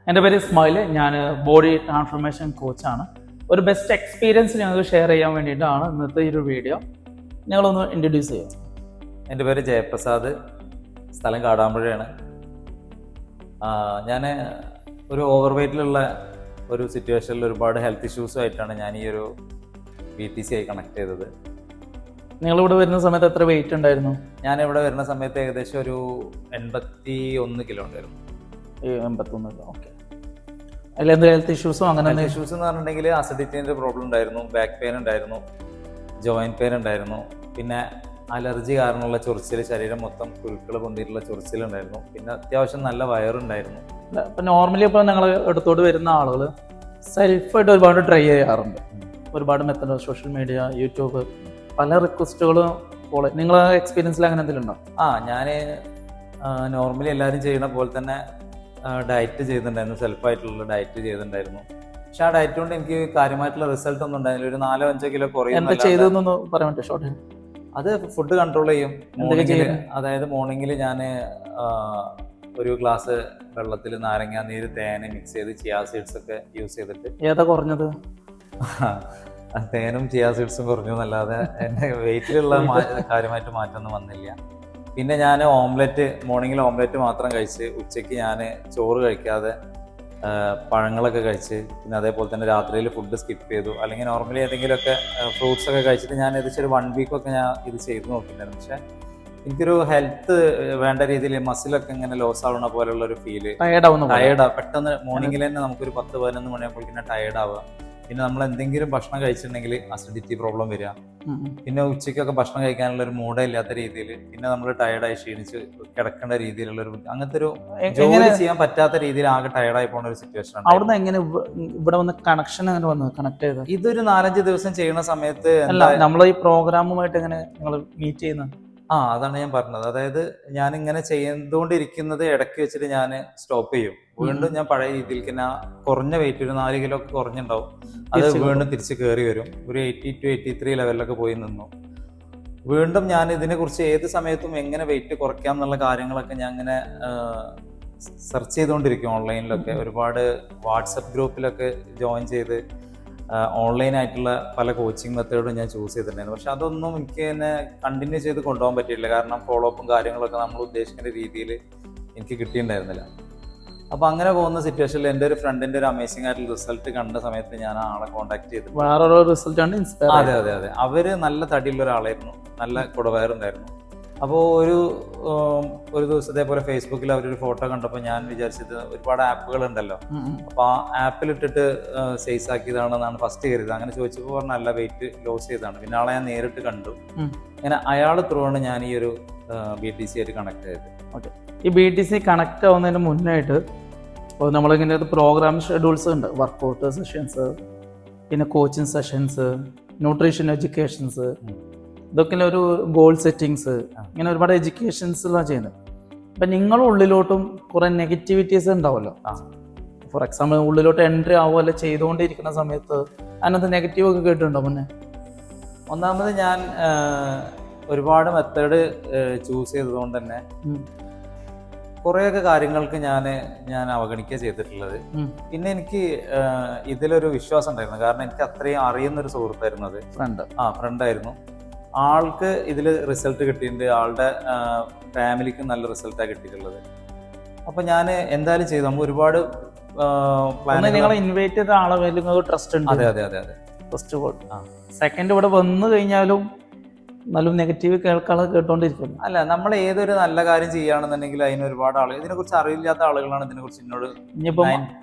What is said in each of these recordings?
എൻ്റെ പേര് ഇസ്മായിൽ. ഞാൻ ബോഡി ട്രാൻസ്ഫോർമേഷൻ കോച്ചാണ്. ഒരു ബെസ്റ്റ് എക്സ്പീരിയൻസ് ഞങ്ങൾക്ക് ഷെയർ ചെയ്യാൻ വേണ്ടിയിട്ടാണ് ഇന്നത്തെ ഈ ഒരു വീഡിയോ. ഞങ്ങളൊന്ന് ഇൻട്രൊഡ്യൂസ് ചെയ്യാം. എൻ്റെ പേര് ജയപ്രസാദ്, സ്ഥലം കാടാമ്പുഴയാണ്. ഞാൻ ഒരു ഓവർ വെയ്റ്റിലുള്ള ഒരു സിറ്റുവേഷനിൽ ഒരുപാട് ഹെൽത്ത് ഇഷ്യൂസുമായിട്ടാണ് ഞാൻ ഈ ഒരു BTC ആയി കണക്ട് ചെയ്തത്. നിങ്ങളിവിടെ വരുന്ന സമയത്ത് എത്ര വെയിറ്റ് ഉണ്ടായിരുന്നു? ഞാനിവിടെ വരുന്ന സമയത്ത് ഏകദേശം ഒരു 81 കിലോ ഉണ്ടായിരുന്നു. 81. ഓക്കെ. അതിലെന്ത് ഹെൽത്ത് ഇഷ്യൂസും അങ്ങനെ ഇഷ്യൂസ് എന്ന് പറഞ്ഞിട്ടുണ്ടെങ്കിൽ അസിഡിറ്റിൻ്റെ പ്രോബ്ലം ഉണ്ടായിരുന്നു, ബാക്ക് പെയിൻ ഉണ്ടായിരുന്നു, ജോയിൻറ്റ് പെയിൻ ഉണ്ടായിരുന്നു, പിന്നെ അലർജി കാരണമുള്ള ചൊറിച്ചിൽ, ശരീരം മൊത്തം കുരുക്കൾ പൊന്തിയിട്ടുള്ള ചൊറിച്ചിലുണ്ടായിരുന്നു, പിന്നെ അത്യാവശ്യം നല്ല വയറുണ്ടായിരുന്നു. ഇപ്പം നോർമലി ഇപ്പോൾ ഞങ്ങൾ അടുത്തോട്ട് വരുന്ന ആളുകൾ സെൽഫായിട്ട് ഒരുപാട് ട്രൈ ചെയ്യാറുണ്ട്. ഒരുപാട് മെത്തഡ്, സോഷ്യൽ മീഡിയ, യൂട്യൂബ്, പല റിക്വസ്റ്റുകളും ഫോളോ. നിങ്ങളെ എക്സ്പീരിയൻസിൽ അങ്ങനെ എന്തെങ്കിലും ഉണ്ടോ? ഞാൻ നോർമലി എല്ലാവരും ചെയ്യുന്ന പോലെ തന്നെ ഡയറ്റ് ചെയ്തിട്ടുണ്ടായിരുന്നു, സെൽഫായിട്ടുള്ള ഡയറ്റ് ചെയ്തിട്ടുണ്ടായിരുന്നു. പക്ഷെ ആ ഡയറ്റ് കൊണ്ട് എനിക്ക് കാര്യമായിട്ടുള്ള റിസൾട്ട് ഒന്നും ഉണ്ടായിരുന്നില്ല. ഒരു 4-5 കിലോ കുറയും. ചെയ്തതെന്നൊന്ന് പറയാൻ പറ്റുമോ ഷോർട്ട്? അത് ഫുഡ് കൺട്രോൾ ചെയ്യും. അതായത് മോർണിംഗിൽ ഞാൻ ഒരു ഗ്ലാസ് വെള്ളത്തിൽ നാരങ്ങ നീര്, തേന് മിക്സ് ചെയ്ത് ചിയാ സീഡ്സ് ഒക്കെ യൂസ് ചെയ്തിട്ട്. ഏതാ കുറഞ്ഞത്? തേനും ചിയാ സീഡ്സും കുറഞ്ഞു എന്നല്ലാതെ എൻ്റെ വെയിറ്റിലുള്ള കാര്യമായിട്ട് മാറ്റമൊന്നും വന്നില്ല. പിന്നെ ഞാൻ മോർണിംഗിൽ ഓംലെറ്റ് മാത്രം കഴിച്ച്, ഉച്ചയ്ക്ക് ഞാൻ ചോറ് കഴിക്കാതെ പഴങ്ങളൊക്കെ കഴിച്ച്, പിന്നെ അതേപോലെ തന്നെ രാത്രിയിൽ ഫുഡ് സ്കിപ്പ് ചെയ്തു. അല്ലെങ്കിൽ നോർമലി ഏതെങ്കിലുമൊക്കെ ഫ്രൂട്ട്സ് ഒക്കെ കഴിച്ചിട്ട് ഞാൻ ഏകദേശം ഒരു 1 വീക്കൊക്കെ ഞാൻ ഇത് ചെയ്ത് നോക്കിയിട്ടുണ്ടായിരുന്നു. പക്ഷെ എനിക്കൊരു ഹെൽത്ത് വേണ്ട രീതിയിൽ മസിലൊക്കെ ഇങ്ങനെ ലോസ് ആവുന്ന പോലുള്ള ഒരു ഫീല്, ടയേർഡാ പെട്ടെന്ന് മോർണിംഗിൽ തന്നെ നമുക്കൊരു 10-11 മണിയാകുമ്പോഴേക്കും ടയേർഡ് ആവുക. പിന്നെ നമ്മൾ എന്തെങ്കിലും ഭക്ഷണം കഴിച്ചിട്ടുണ്ടെങ്കിൽ അസിഡിറ്റി പ്രോബ്ലം വരിക. പിന്നെ ഉച്ചയ്ക്കൊക്കെ ഭക്ഷണം കഴിക്കാനുള്ള ഒരു മൂഡേ ഇല്ലാത്ത രീതിയിൽ, പിന്നെ നമ്മൾ ടയർഡായി ക്ഷീണിച്ച് കിടക്കേണ്ട രീതിയിലുള്ള ഒരു അങ്ങനത്തെ ഒരു ജോലി ചെയ്യാൻ പറ്റാത്ത രീതിയിൽ ആകെ ടയർഡായി പോകുന്ന ഒരു സിറ്റുവേഷൻ ആണ്. അവിടുന്ന് എങ്ങനെ ഇവിടെ വന്ന് കണക്ഷൻ അങ്ങനെ വന്നു കണക്ട് ചെയ്ത്? ഇതൊരു 4-5 ദിവസം ചെയ്യുന്ന സമയത്ത് നമ്മൾ ഈ പ്രോഗ്രാമുമായിട്ട് എങ്ങനെ നിങ്ങൾ മീറ്റ് ചെയ്യുന്നത്? അതാണ് ഞാൻ പറഞ്ഞത്. അതായത് ഞാൻ ഇങ്ങനെ ചെയ്തുകൊണ്ടിരിക്കുന്നത് ഇടയ്ക്ക് വെച്ചിട്ട് ഞാൻ സ്റ്റോപ്പ് ചെയ്യും. വീണ്ടും ഞാൻ പഴയ രീതിയിലേക്ക് തന്നെ കുറഞ്ഞ വെയിറ്റ്, ഒരു 4 കിലോ ഒക്കെ കുറഞ്ഞിട്ടുണ്ടാവും, അത് വീണ്ടും തിരിച്ച് കയറി വരും. ഒരു 82-83 ലെവലിലൊക്കെ പോയി നിന്നു. വീണ്ടും ഞാൻ ഇതിനെക്കുറിച്ച് ഏത് സമയത്തും എങ്ങനെ വെയിറ്റ് കുറയ്ക്കാം എന്നുള്ള കാര്യങ്ങളൊക്കെ ഞാൻ ഇങ്ങനെ സെർച്ച് ചെയ്തുകൊണ്ടിരിക്കും. ഓൺലൈനിലൊക്കെ ഒരുപാട് വാട്സപ്പ് ഗ്രൂപ്പിലൊക്കെ ജോയിൻ ചെയ്ത് ഓൺലൈനായിട്ടുള്ള പല കോച്ചിങ് മെത്തേഡും ഞാൻ ചൂസ് ചെയ്തിട്ടുണ്ടായിരുന്നു. പക്ഷെ അതൊന്നും എനിക്ക് തന്നെ കണ്ടിന്യൂ ചെയ്ത് കൊണ്ടുപോകാൻ പറ്റിയില്ല. കാരണം ഫോളോ അപ്പും കാര്യങ്ങളൊക്കെ നമ്മൾ ഉദ്ദേശിക്കുന്ന രീതിയിൽ എനിക്ക് കിട്ടിയിട്ടുണ്ടായിരുന്നില്ല. അപ്പോൾ അങ്ങനെ പോകുന്ന സിറ്റുവേഷനിൽ എൻ്റെ ഒരു ഫ്രണ്ടിൻ്റെ ഒരു അമേസിംഗ് ആയിട്ടുള്ള റിസൾട്ട് കണ്ട സമയത്ത് ഞാൻ ആളെ കോൺടാക്ട് ചെയ്തു. വേറൊരു റിസൾട്ടാണ്. അതെ. അവര് നല്ല തടിയുള്ള ഒരാളായിരുന്നു, നല്ല കുടവയറുണ്ടായിരുന്നു. അപ്പോൾ ഒരു ദിവസം ഇതേപോലെ ഫേസ്ബുക്കിൽ അവരൊരു ഫോട്ടോ കണ്ടപ്പോൾ ഞാൻ വിചാരിച്ചത് ഒരുപാട് ആപ്പുകൾ ഉണ്ടല്ലോ, അപ്പോൾ ആ ആപ്പിലിട്ടിട്ട് സൈസ് ആക്കിയതാണെന്നാണ് ഫസ്റ്റ് കരുതുന്നത്. അങ്ങനെ ചോദിച്ചപ്പോൾ പറഞ്ഞാൽ അല്ല, വെയിറ്റ് ലോസ് ചെയ്തതാണ്. പിന്നെ ആളെ ഞാൻ നേരിട്ട് കണ്ടു. അങ്ങനെ അയാൾ ത്രൂ ആണ് ഞാൻ ഈ ഒരു BTC ആയിട്ട് കണക്ട് ചെയ്തത്. ഓക്കെ. ഈ BTC കണക്ട് ആവുന്നതിന് മുന്നായിട്ട് നമ്മളിങ്ങനെ പ്രോഗ്രാം ഷെഡ്യൂൾസ് ഉണ്ട്, വർക്കൗട്ട് സെഷൻസ്, പിന്നെ കോച്ചിങ് സെഷൻസ്, ന്യൂട്രീഷൻ എഡ്യൂക്കേഷൻസ്, ഇതൊക്കെ ഒരു ഗോൾ സെറ്റിങ്സ്, ഇങ്ങനെ ഒരുപാട് എഡ്യൂക്കേഷൻസ് ചെയ്യുന്നത്. അപ്പം നിങ്ങളുടെ ഉള്ളിലോട്ടും കുറേ നെഗറ്റിവിറ്റീസ് ഉണ്ടാവുമല്ലോ. ഫോർ എക്സാമ്പിൾ ഉള്ളിലോട്ട് എൻട്രി ആവുമല്ലോ ചെയ്തുകൊണ്ടിരിക്കുന്ന സമയത്ത് അതിനകത്ത് നെഗറ്റീവ് ഒക്കെ കേട്ടിട്ടുണ്ടോ മുന്നേ? ഒന്നാമത് ഞാൻ ഒരുപാട് മെത്തേഡ് ചൂസ് ചെയ്തതുകൊണ്ട് തന്നെ കുറേയൊക്കെ കാര്യങ്ങൾക്ക് ഞാൻ അവഗണിക്കുക ചെയ്തിട്ടുള്ളത്. പിന്നെ എനിക്ക് ഇതിലൊരു വിശ്വാസം ഉണ്ടായിരുന്നു. കാരണം എനിക്ക് അത്രയും അറിയുന്നൊരു സുഹൃത്തായിരുന്നു അത്. ഫ്രണ്ടായിരുന്നു. ആൾക്ക് ഇതിൽ റിസൾട്ട് കിട്ടിയിട്ടുണ്ട്, ആളുടെ ഫാമിലിക്ക് നല്ല റിസൾട്ടാണ് കിട്ടിയിട്ടുള്ളത്. അപ്പോൾ ഞാൻ എന്തായാലും ചെയ്തു. നമുക്ക് ഒരുപാട് നിങ്ങളെ ഇൻവൈറ്റ് ചെയ്ത ആളെ നിങ്ങൾക്ക് ട്രസ്റ്റ് ഉണ്ട്? അതെ. First of all. സെക്കൻഡ്, ഇവിടെ വന്നു കഴിഞ്ഞാലും നല്ല നെഗറ്റീവ് കേട്ടോണ്ടിരിക്കുന്നു. അല്ല, നമ്മൾ ഏതൊരു നല്ല കാര്യം ചെയ്യുകയാണെന്നുണ്ടെങ്കിൽ അതിന് ഒരുപാട് ആളുകൾ, ഇതിനെക്കുറിച്ച് അറിയില്ലാത്ത ആളുകളാണ് ഇതിനെക്കുറിച്ച് എന്നോട്. ഇനിയിപ്പോൾ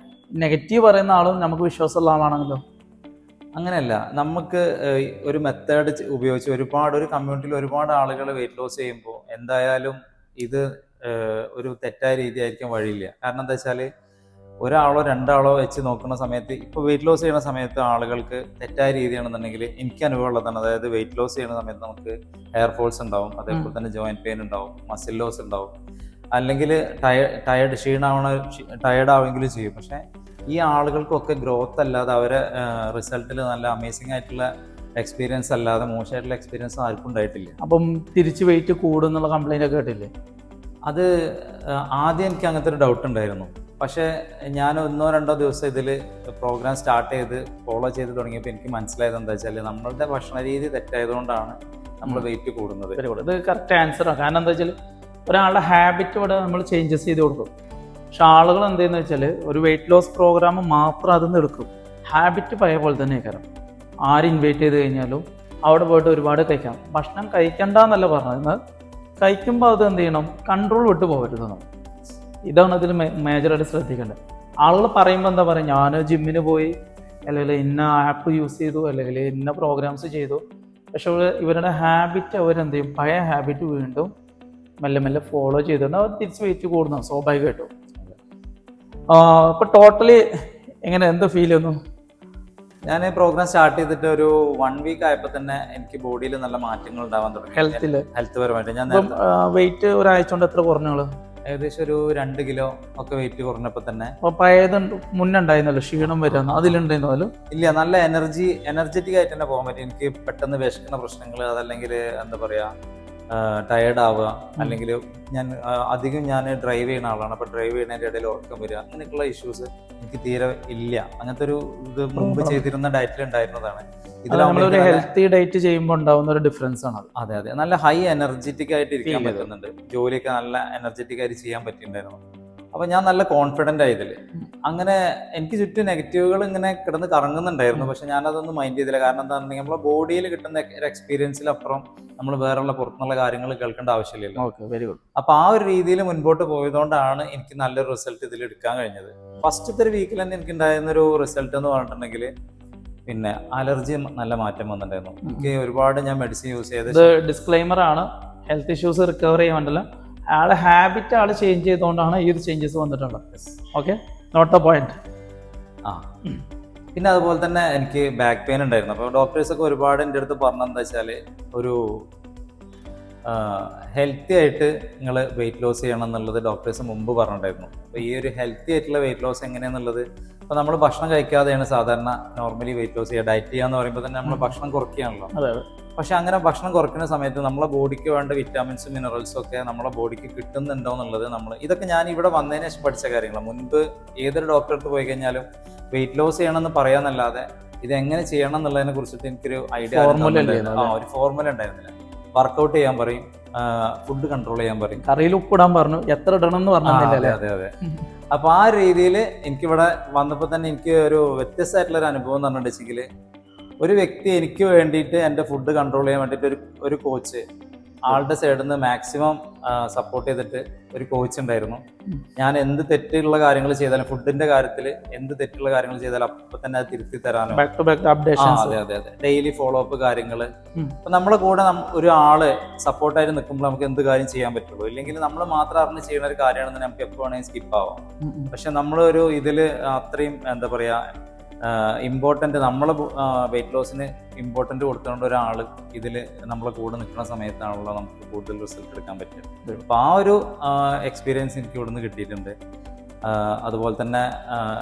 നെഗറ്റീവ് പറയുന്ന ആളും നമുക്ക് വിശ്വാസമുള്ള ആളാണെങ്കിലോ? അങ്ങനെയല്ല, നമുക്ക് ഒരു മെത്തേഡ് ഉപയോഗിച്ച് ഒരു കമ്മ്യൂണിറ്റിയിൽ ഒരുപാട് ആളുകൾ വെയിറ്റ് ലോസ് ചെയ്യുമ്പോൾ എന്തായാലും ഇത് ഒരു തെറ്റായ രീതി ആയിരിക്കാൻ വഴിയില്ല. കാരണം എന്താ വെച്ചാൽ ഒരാളോ 2 ആളോ വെച്ച് നോക്കുന്ന സമയത്ത്, ഇപ്പോൾ വെയിറ്റ് ലോസ് ചെയ്യുന്ന സമയത്ത് ആളുകൾക്ക് തെറ്റായ രീതിയാണെന്നുണ്ടെങ്കിൽ എനിക്ക് അനുഭവമുള്ളതാണ്. അതായത് വെയിറ്റ് ലോസ് ചെയ്യുന്ന സമയത്ത് നമുക്ക് ഹെയർ ഫോൾസ് ഉണ്ടാവും, അതേപോലെ തന്നെ ജോയിൻറ്റ് പെയിൻ ഉണ്ടാവും, മസിൽ ലോസ് ഉണ്ടാവും, അല്ലെങ്കിൽ ടയേർഡ് ആവുമെങ്കിലും ചെയ്യും. പക്ഷേ ഈ ആളുകൾക്കൊക്കെ ഗ്രോത്ത് അല്ലാതെ അവരെ റിസൾട്ടിൽ നല്ല അമേസിംഗ് ആയിട്ടുള്ള എക്സ്പീരിയൻസ് അല്ലാതെ മോശമായിട്ടുള്ള എക്സ്പീരിയൻസ് ആർക്കും ഉണ്ടായിട്ടില്ല. അപ്പം തിരിച്ച് വെയിറ്റ് കൂടുന്നുള്ള കംപ്ലൈൻ്റ് ഒക്കെ കേട്ടില്ലേ? അത് ആദ്യം എനിക്ക് അങ്ങനത്തെ ഒരു ഡൗട്ട് ഉണ്ടായിരുന്നു. പക്ഷേ ഞാൻ 1-2 ദിവസം ഇതിൽ പ്രോഗ്രാം സ്റ്റാർട്ട് ചെയ്ത് ഫോളോ ചെയ്ത് തുടങ്ങിയപ്പോൾ എനിക്ക് മനസ്സിലായത് എന്താ വെച്ചാൽ നമ്മളുടെ ഭക്ഷണ രീതി തെറ്റായതുകൊണ്ടാണ് നമ്മൾ വെയിറ്റ് കൂടുന്നത്. ഇത് കറക്റ്റ് ആൻസറാണ്. കാരണം എന്താ വെച്ചാൽ ഒരാളുടെ ഹാബിറ്റ് ഇവിടെ നമ്മൾ ചേഞ്ചസ് ചെയ്ത് കൊടുക്കും. പക്ഷെ ആളുകൾ എന്ത് ചെയ്യുന്നത് വെച്ചാൽ ഒരു വെയിറ്റ് ലോസ് പ്രോഗ്രാം മാത്രം അതിൽ നിന്ന് എടുക്കും. ഹാബിറ്റ് പഴയ പോലെ തന്നെ കാരണം ആര് ഇൻവൈറ്റ് ചെയ്ത് കഴിഞ്ഞാലും അവിടെ പോയിട്ട് ഒരുപാട് കഴിക്കാം. ഭക്ഷണം കഴിക്കണ്ട എന്നല്ല പറഞ്ഞത്, കഴിക്കുമ്പോൾ അത് എന്ത് ചെയ്യണം, കൺട്രോൾ വിട്ട് പോകരുത്. ഇതാണ് അതിൽ മേജറായിട്ട് ശ്രദ്ധിക്കേണ്ടത്. ആളുകൾ പറയുമ്പോൾ എന്താ പറയുക, ഞാൻ ജിമ്മിന് പോയി അല്ലെങ്കിൽ ഇന്ന ആപ്പ് യൂസ് ചെയ്തു അല്ലെങ്കിൽ ഇന്ന പ്രോഗ്രാംസ് ചെയ്തു. പക്ഷെ ഇവരുടെ ഹാബിറ്റ് അവരെന്ത് ചെയ്യും, പഴയ ഹാബിറ്റ് വീണ്ടും മെല്ലെ മെല്ലെ ഫോളോ ചെയ്തിട്ടുണ്ട്. അവർ തിരിച്ച് വെയിറ്റ് കൂടുന്നു സ്വാഭാവികമായിട്ടും. ഇപ്പൊ ടോട്ടലി എങ്ങനെ എന്ത് ഫീൽ ചെയ്യുന്നു? ഞാൻ പ്രോഗ്രാം സ്റ്റാർട്ട് ചെയ്തിട്ട് ഒരു 1 വീക്ക് ആയപ്പോൾ തന്നെ എനിക്ക് ബോഡിയിൽ നല്ല മാറ്റങ്ങൾ ഉണ്ടാവാൻ തുടങ്ങി. ഹെൽത്ത് പരമായിട്ട് ഞാൻ വെയിറ്റ് ഒരാഴ്ച കൊണ്ട് എത്ര കുറഞ്ഞോളൂ? ഏകദേശം ഒരു 2 കിലോ ഒക്കെ വെയിറ്റ് കുറഞ്ഞപ്പോൾ തന്നെ. പഴയത് മുന്നുണ്ടായിരുന്നല്ലോ, ക്ഷീണം വരുന്ന അതിലുണ്ടായിരുന്നല്ലോ? ഇല്ല, നല്ല എനർജറ്റിക് ആയിട്ട് തന്നെ പോകാൻ പറ്റും. എനിക്ക് പെട്ടെന്ന് വിശക്കുന്ന പ്രശ്നങ്ങൾ, അതല്ലെങ്കിൽ എന്താ പറയാ, ടയേർഡ് ആവുക, അല്ലെങ്കിൽ അധികം ഞാൻ ഡ്രൈവ് ചെയ്യുന്ന ആളാണ്. അപ്പോൾ ഡ്രൈവ് ചെയ്യുന്നതിൻ്റെ ഇടയിൽ ഉറക്കം വരിക, അങ്ങനെയൊക്കെയുള്ള ഇഷ്യൂസ് എനിക്ക് തീരെ ഇല്ല. അങ്ങനത്തെ ഒരു ഇത് മുമ്പ് ചെയ്തിരുന്ന ഡയറ്റിൽ ഉണ്ടായിരുന്നതാണ്. ഇതിലൊരു ഹെൽത്തി ഡയറ്റ് ചെയ്യുമ്പോൾ ഉണ്ടാവുന്ന ഒരു ഡിഫറൻസ് ആണ്. അതെ അതെ, നല്ല ഹൈ എനർജറ്റിക് ആയിട്ട് ഇരിക്കാൻ പറ്റുന്നുണ്ട്. ജോലിയൊക്കെ നല്ല എനർജറ്റിക് ആയിട്ട് ചെയ്യാൻ പറ്റിയിട്ടുണ്ടായിരുന്നു. അപ്പൊ ഞാൻ നല്ല കോൺഫിഡന്റ് ആയതിൽ. അങ്ങനെ എനിക്ക് ചുറ്റും നെഗറ്റീവുകൾ ഇങ്ങനെ കിടന്ന് കറങ്ങുന്നുണ്ടായിരുന്നു. പക്ഷെ ഞാനതൊന്നും മൈൻഡ് ചെയ്തില്ല. കാരണം എന്താണെന്നുണ്ടെങ്കിൽ നമ്മളെ ബോഡിയിൽ കിട്ടുന്ന ഒരു എക്സ്പീരിയൻസിലപ്പുറം നമ്മൾ വേറെയുള്ള പുറത്തുനിന്നുള്ള കാര്യങ്ങൾ കേൾക്കേണ്ട ആവശ്യമില്ലല്ലോ. Very good. അപ്പൊ ആ ഒരു രീതിയിൽ മുൻപോട്ട് പോയതുകൊണ്ടാണ് എനിക്ക് നല്ലൊരു റിസൾട്ട് ഇതിൽ എടുക്കാൻ കഴിഞ്ഞത്. ഫസ്റ്റത്തെ ഒരു വീക്കിൽ തന്നെ എനിക്ക് ഉണ്ടായിരുന്ന ഒരു റിസൾട്ട് എന്ന് പറഞ്ഞിട്ടുണ്ടെങ്കിൽ പിന്നെ അലർജി നല്ല മാറ്റം വന്നിട്ടുണ്ടായിരുന്നു. എനിക്ക് ഒരുപാട് ഞാൻ മെഡിസിൻ യൂസ് ചെയ്ത്. ഡിസ്ക്ലൈമർ ആണ്, ഹെൽത്ത് ഇഷ്യൂസ് റിക്കവർ ചെയ്യാൻ പറ്റില്ല. ആളെ ഹാബിറ്റ് ആള് ചേഞ്ച് ചെയ്തുകൊണ്ടാണ് ഈ ഒരു ചേഞ്ചസ് വന്നിട്ടുള്ളത്. Okay, note the point. പിന്നെ അതുപോലെ തന്നെ എനിക്ക് ബാക്ക് പെയിൻ ഉണ്ടായിരുന്നു. അപ്പോൾ ഡോക്ടേഴ്സൊക്കെ ഒരുപാട് എൻ്റെ അടുത്ത് പറഞ്ഞതെന്താ വെച്ചാൽ ഒരു ഹെൽത്തി ആയിട്ട് നിങ്ങൾ വെയിറ്റ് ലോസ് ചെയ്യണം എന്നുള്ളത് ഡോക്ടേഴ്സ് മുമ്പ് പറഞ്ഞിട്ടുണ്ടായിരുന്നു. അപ്പോൾ ഈ ഒരു ഹെൽത്തി ആയിട്ടുള്ള വെയിറ്റ് ലോസ് എങ്ങനെയാണെന്നുള്ളത്, ഇപ്പോൾ നമ്മൾ ഭക്ഷണം കഴിക്കാതെയാണ് സാധാരണ നോർമലി വെയിറ്റ് ലോസ് ചെയ്യുക. ഡയറ്റ് ചെയ്യാന്ന് പറയുമ്പോൾ തന്നെ നമ്മൾ ഭക്ഷണം കുറയ്ക്കുകയാണല്ലോ. പക്ഷെ അങ്ങനെ ഭക്ഷണം കുറയ്ക്കുന്ന സമയത്ത് നമ്മളെ ബോഡിക്ക് വേണ്ട വിറ്റാമിൻസും മിനറൽസും ഒക്കെ നമ്മളെ ബോഡിക്ക് കിട്ടുന്നുണ്ടോ എന്നുള്ളത് ഇതൊക്കെ ഞാൻ ഇവിടെ വന്നതിന് ശേഷം പഠിച്ച കാര്യങ്ങളാണ്. മുൻപ് ഏതൊരു ഡോക്ടറെ അടുത്ത് പോയി കഴിഞ്ഞാലും വെയിറ്റ് ലോസ് ചെയ്യണമെന്ന് പറയാന്നല്ലാതെ ഇത് എങ്ങനെ ചെയ്യണം എന്നുള്ളതിനെ കുറിച്ചിട്ട് എനിക്കൊരു ഐഡിയ, ഒരു ഫോർമുല ഉണ്ടായിരുന്നില്ല. വർക്കൗട്ട് ചെയ്യാൻ പറയും, ഫുഡ് കൺട്രോൾ ചെയ്യാൻ പറയും, കറിയിൽ ഉപ്പിടാൻ പറഞ്ഞു, എത്ര ഇടണം എന്ന് പറഞ്ഞില്ല. അതെ അതെ. അപ്പൊ ആ രീതിയിൽ എനിക്കിവിടെ വന്നപ്പോൾ തന്നെ എനിക്ക് ഒരു വ്യത്യസ്തമായിട്ടുള്ള ഒരു അനുഭവം എന്ന് പറഞ്ഞിട്ടുണ്ടെങ്കിൽ, ഒരു വ്യക്തി എനിക്ക് വേണ്ടിയിട്ട് എൻ്റെ ഫുഡ് കൺട്രോൾ ചെയ്യാൻ വേണ്ടിയിട്ട് ഒരു കോച്ച്, ആളുടെ സൈഡിൽ നിന്ന് മാക്സിമം സപ്പോർട്ട് ചെയ്തിട്ട് ഒരു കോച്ച് ഉണ്ടായിരുന്നു. ഞാൻ എന്ത് തെറ്റുള്ള കാര്യങ്ങൾ ചെയ്താലും, ഫുഡിന്റെ കാര്യത്തിൽ എന്ത് തെറ്റുള്ള കാര്യങ്ങൾ ചെയ്താലും അപ്പൊ തന്നെ അത് തിരുത്തി തരാനോ, അതെ അതെ അതെ, ഡെയിലി ഫോളോ അപ്പ് കാര്യങ്ങൾ. അപ്പൊ നമ്മളെ കൂടെ ഒരു ആള് സപ്പോർട്ടായിട്ട് നിൽക്കുമ്പോൾ നമുക്ക് എന്ത് കാര്യം ചെയ്യാൻ പറ്റുള്ളൂ. ഇല്ലെങ്കിൽ നമ്മൾ മാത്രം അറിഞ്ഞ് ചെയ്യുന്ന ഒരു കാര്യമാണെന്ന് നമുക്ക് എപ്പോൾ വേണമെങ്കിൽ സ്കിപ്പ് ആവാം. പക്ഷെ നമ്മളൊരു ഇതില് അത്രയും എന്താ പറയാ ഇമ്പോർട്ടൻ്റ്, നമ്മളെ വെയിറ്റ് ലോസിന് ഇമ്പോർട്ടൻ്റ് കൊടുത്തുകൊണ്ട് ഒരാൾ ഇതിൽ നമ്മളെ കൂടെ നിൽക്കുന്ന സമയത്താണല്ലോ നമുക്ക് കൂടുതൽ റിസൾട്ട് എടുക്കാൻ പറ്റും. അപ്പോൾ ആ ഒരു എക്സ്പീരിയൻസ് എനിക്ക് ഇവിടുന്ന് കിട്ടിയിട്ടുണ്ട്. അതുപോലെ തന്നെ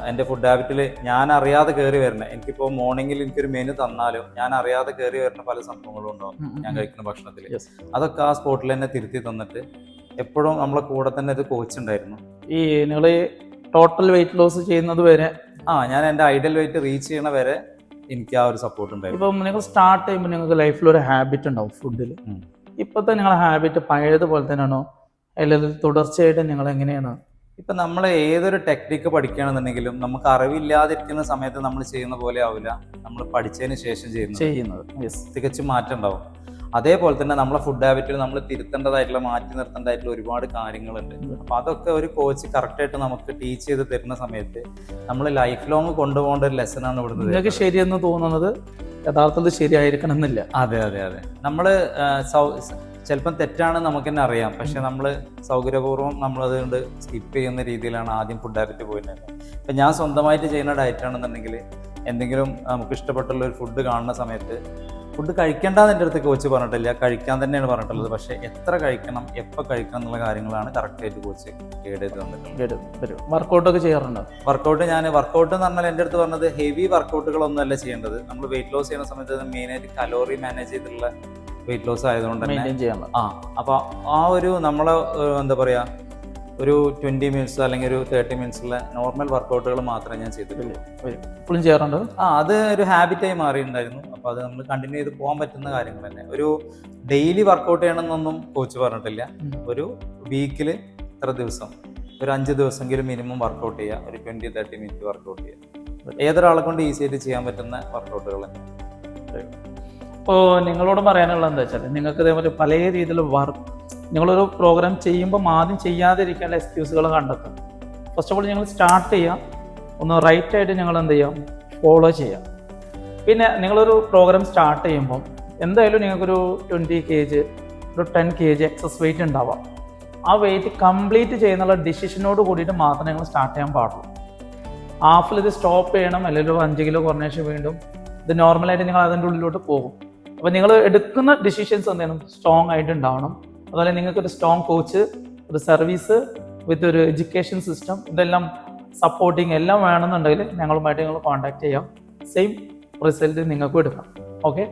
എൻ്റെ ഫുഡ് ഹാബിറ്റിൽ ഞാൻ അറിയാതെ കയറി വരുന്നത്, എനിക്കിപ്പോൾ മോർണിംഗിൽ എനിക്കൊരു മെനു തന്നാലും ഞാൻ അറിയാതെ കയറി വരുന്ന പല സംഭവങ്ങളും ഉണ്ടാവും ഞാൻ കഴിക്കുന്ന ഭക്ഷണത്തിൽ. അതൊക്കെ ആ സ്പോട്ടിൽ തന്നെ തിരുത്തി തന്നിട്ട് എപ്പോഴും നമ്മളെ കൂടെ തന്നെ ഒരു കോച്ച് ഉണ്ടായിരുന്നു. ഈ നിങ്ങൾ ടോട്ടൽ വെയിറ്റ് ലോസ് ചെയ്യുന്നത് വരെ, ഞാൻ എൻ്റെ ഐഡിയൽ വെയിറ്റ് റീച്ച് ചെയ്യണ വരെ എനിക്ക് ആ ഒരു സപ്പോർട്ട് ഉണ്ടായിരുന്നു. ഇപ്പം നിങ്ങൾ സ്റ്റാർട്ട് ചെയ്യുമ്പോൾ നിങ്ങൾക്ക് ലൈഫിൽ ഒരു ഹാബിറ്റ് ഉണ്ടാവും ഫുഡിൽ. ഇപ്പോഴത്തെ നിങ്ങളുടെ ഹാബിറ്റ് പഴയതുപോലെ തന്നെയാണോ, അല്ലെങ്കിൽ തുടർച്ചയായിട്ട് നിങ്ങൾ എങ്ങനെയാണ്? ഇപ്പം നമ്മൾ ഏതൊരു ടെക്നിക്ക് പഠിക്കുകയാണെന്നുണ്ടെങ്കിലും നമുക്ക് അറിവില്ലാതിരിക്കുന്ന സമയത്ത് നമ്മൾ ചെയ്യുന്ന പോലെ ആവില്ല നമ്മൾ പഠിച്ചതിന് ശേഷം ചെയ്യുന്നത്. തികച്ചും മാറ്റം ഉണ്ടാവും. അതേപോലെ തന്നെ നമ്മളെ ഫുഡ് ഹാബിറ്റിൽ നമ്മൾ തിരുത്തേണ്ടതായിട്ടുള്ള, മാറ്റി നിർത്തേണ്ടതായിട്ടുള്ള ഒരുപാട് കാര്യങ്ങളുണ്ട്. അപ്പം അതൊക്കെ ഒരു കോച്ച് കറക്റ്റായിട്ട് നമുക്ക് ടീച്ച് ചെയ്ത് തരുന്ന സമയത്ത് നമ്മൾ ലൈഫ് ലോങ് കൊണ്ടുപോകേണ്ട ഒരു ലെസനാണ് ഇവിടുന്ന്. നിങ്ങൾക്ക് ശരിയെന്ന് തോന്നുന്നത് യഥാർത്ഥത്തിൽ ശരിയായിരിക്കണം എന്നില്ല. അതെ അതെ അതെ, നമ്മൾ ചിലപ്പം തെറ്റാണെന്ന് നമുക്ക് തന്നെ അറിയാം. പക്ഷെ നമ്മൾ സൗകര്യപൂർവ്വം നമ്മളതുകൊണ്ട് സ്കിപ്പ് ചെയ്യുന്ന രീതിയിലാണ് ആദ്യം ഫുഡ് ഹാബിറ്റ് പോയിട്ടുണ്ടായിരുന്നത്. ഇപ്പം ഞാൻ സ്വന്തമായിട്ട് ചെയ്യുന്ന ഡയറ്റാണെന്നുണ്ടെങ്കിൽ എന്തെങ്കിലും നമുക്ക് ഇഷ്ടപ്പെട്ടുള്ള ഒരു ഫുഡ് കാണുന്ന സമയത്ത് ഫുഡ് കഴിക്കേണ്ടെന്ന് എൻ്റെ അടുത്ത് കോച്ച് പറഞ്ഞിട്ടില്ല, കഴിക്കാൻ തന്നെയാണ് പറഞ്ഞിട്ടുള്ളത്. പക്ഷെ എത്ര കഴിക്കണം, എപ്പോൾ കഴിക്കണം എന്നുള്ള കാര്യങ്ങളാണ് കറക്റ്റായിട്ട് കോച്ച് ഗൈഡ് ചെയ്ത് തന്നിട്ടുള്ളത്. വർക്കൗട്ടൊക്കെ ചെയ്യാറുണ്ടോ? വർക്കൗട്ട് എന്ന് പറഞ്ഞാൽ എൻ്റെ അടുത്ത് പറഞ്ഞത് ഹെവി വർക്കൗട്ടുകളൊന്നും അല്ല ചെയ്യേണ്ടത്. നമ്മൾ വെയിറ്റ് ലോസ് ചെയ്യുന്ന സമയത്ത് മെയിനായിട്ട് കലോറി മാനേജ് ചെയ്തിട്ടുള്ള വെയിറ്റ് ലോസ് ആയതുകൊണ്ട് തന്നെ അപ്പൊ ആ ഒരു നമ്മളെ എന്താ പറയാ ഒരു 20 മിനിറ്റ്സ് അല്ലെങ്കിൽ ഒരു 30 മിനിറ്റ്സുള്ള നോർമൽ വർക്കൗട്ടുകൾ മാത്രമേ ഞാൻ ചെയ്തിട്ടുള്ളൂ. ഇപ്പോഴും ചെയ്യാറുണ്ട്. അത് ഒരു ഹാബിറ്റായി മാറിയിട്ടുണ്ടായിരുന്നു. അപ്പോൾ അത് നമ്മൾ കണ്ടിന്യൂ ചെയ്ത് പോകാൻ പറ്റുന്ന കാര്യങ്ങൾ തന്നെ. ഒരു ഡെയിലി വർക്കൗട്ട് ചെയ്യണമെന്നൊന്നും കോച്ച് പറഞ്ഞിട്ടില്ല. ഒരു വീക്കിൽ ഇത്ര ദിവസം, ഒരു 5 ദിവസമെങ്കിലും മിനിമം വർക്കൗട്ട് ചെയ്യുക, ഒരു 20-30 മിനിറ്റ് വർക്കൗട്ട് ചെയ്യുക. ഏതൊരാളെ കൊണ്ട് ഈസി ആയിട്ട് ചെയ്യാൻ പറ്റുന്ന വർക്കൗട്ടുകൾ തന്നെ. ഇപ്പോൾ നിങ്ങളോട് പറയാനുള്ളത് എന്താ വെച്ചാൽ, നിങ്ങൾക്ക് ഇതേപോലെ പല രീതിയിൽ നിങ്ങളൊരു പ്രോഗ്രാം ചെയ്യുമ്പോൾ ആദ്യം ചെയ്യാതിരിക്കാനുള്ള എക്സ്ക്യൂസുകൾ കണ്ടെത്തും. ഫസ്റ്റ് ഓഫ് ഓൾ നിങ്ങൾ സ്റ്റാർട്ട് ചെയ്യാം, ഒന്ന് റൈറ്റായിട്ട് നിങ്ങൾ എന്ത് ചെയ്യാം, ഫോളോ ചെയ്യാം. പിന്നെ നിങ്ങളൊരു പ്രോഗ്രാം സ്റ്റാർട്ട് ചെയ്യുമ്പോൾ എന്തായാലും നിങ്ങൾക്കൊരു 20 kg, ഒരു 10 kg എക്സസ് വെയിറ്റ് ഉണ്ടാവാം. ആ വെയിറ്റ് കംപ്ലീറ്റ് ചെയ്യുന്നുള്ള ഡിസിഷനോട് കൂടിയിട്ട് മാത്രമേ നിങ്ങൾ സ്റ്റാർട്ട് ചെയ്യാൻ പാടുള്ളൂ. ഹാഫിൽ ഇത് സ്റ്റോപ്പ് ചെയ്യണം, അല്ലെങ്കിൽ ഒരു 5 കിലോ കുറഞ്ഞ ശേഷം വീണ്ടും ഇത് നോർമലായിട്ട് നിങ്ങൾ അതിൻ്റെ ഉള്ളിലോട്ട് പോകും. അപ്പോൾ നിങ്ങൾ എടുക്കുന്ന ഡിസിഷൻസ് എന്ത് ചെയ്യണം, സ്ട്രോങ് ആയിട്ട് ഉണ്ടാവണം. അതുപോലെ നിങ്ങൾക്കൊരു സ്ട്രോങ് കോച്ച്, ഒരു സർവീസ് വിത്ത് ഒരു എഡ്യൂക്കേഷൻ സിസ്റ്റം, ഇതെല്ലാം സപ്പോർട്ടിങ് എല്ലാം വേണമെന്നുണ്ടെങ്കിൽ ഞങ്ങളുമായിട്ട് നിങ്ങൾ കോൺടാക്ട് ചെയ്യാം. സെയിം റിസൾട്ട് നിങ്ങൾക്കും എടുക്കാം. ഓക്കെ.